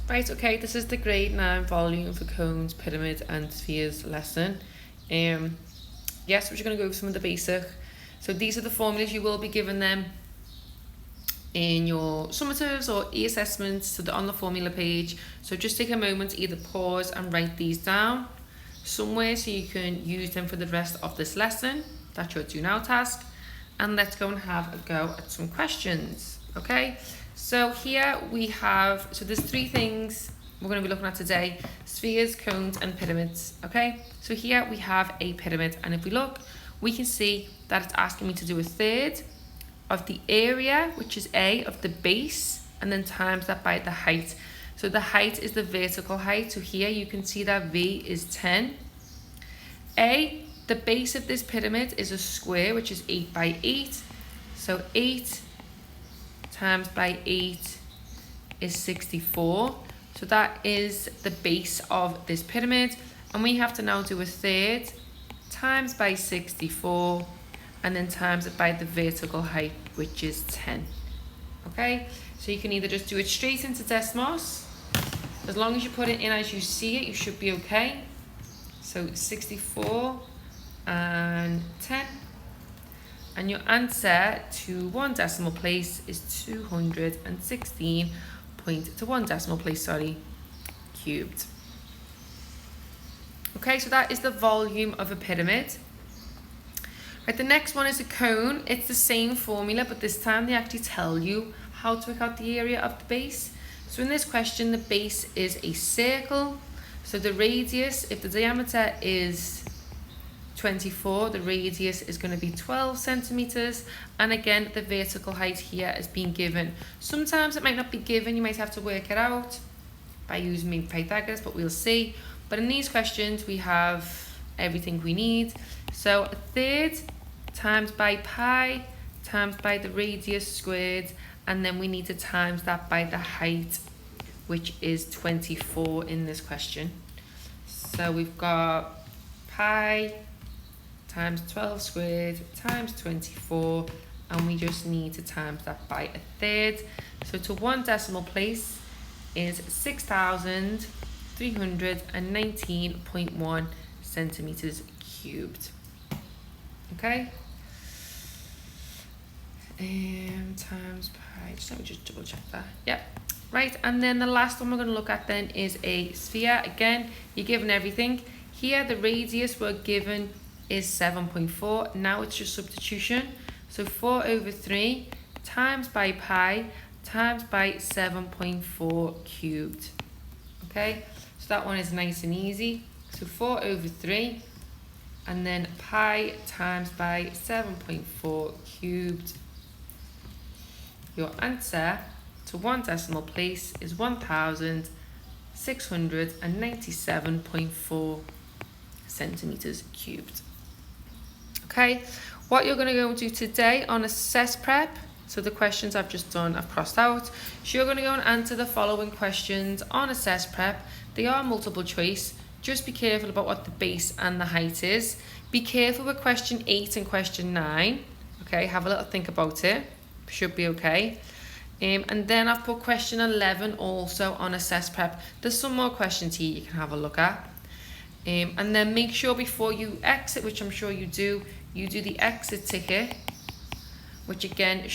Right, okay, this is the grade 9 volume for cones, pyramids and spheres lesson. Yes, we're just going to go over some of the basic. So these are the formulas, you will be given them in your summatives or e-assessments, so they're on the formula page. So just take a moment to either pause and write these down somewhere so you can use them for the rest of this lesson. That's your do now task. And let's go and have a go at some questions, okay? So here we have, so there's 3 things we're going to be looking at today: spheres, cones and pyramids, okay? So here we have a pyramid, and if we look, we can see that it's asking me to do a third of the area, which is A, of the base, and then times that by the height. So the height is the vertical height, so here you can see that V is 10. A, the base of this pyramid is a square, which is 8 by 8. So 8 times by 8 is 64. So that is the base of this pyramid. And we have to now do a third times by 64 and then times it by the vertical height, which is 10. Okay, so you can either just do it straight into Desmos. As long as you put it in as you see it, you should be okay. So 64 and 10, and your answer to 1 decimal place is 216 to 1 decimal place, cubed. Okay, so that is the volume of a pyramid. Right, the next one is a cone. It's the same formula, but this time they actually tell you how to work out the area of the base. So in this question, the base is a circle. So the radius, if the diameter is 24, the radius is going to be 12 centimeters. And again, the vertical height here is being given. Sometimes it might not be given, you might have to work it out by using maybe Pythagoras, but we'll see. But in these questions, we have everything we need. So a third times by pi times by the radius squared, and then we need to times that by the height, which is 24 in this question. So we've got pi times 12 squared times 24, and we just need to times that by a third. So to 1 decimal place is 6,319.1 centimeters cubed. Okay, times pi, let me just double check that. Yep, right. And then the last one we're going to look at then is a sphere. Again, you're given everything. Here the radius we're given is 7.4. Now it's just substitution. So 4 over 3 times by pi times by 7.4 cubed. Okay, so that one is nice and easy. So 4 over 3 and then pi times by 7.4 cubed. Your answer to 1 decimal place is 1,697.4 centimeters cubed. Okay, what you're going to go and do today on Assess Prep, so the questions I've just done, I've crossed out. So you're going to go and answer the following questions on Assess Prep. They are multiple choice. Just be careful about what the base and the height is. Be careful with question 8 and question 9. Okay, have a little think about it. Should be okay. And then I've put question 11 also on Assess Prep. There's some more questions here you can have a look at. And then make sure before you exit, which I'm sure you do the exit ticket, which again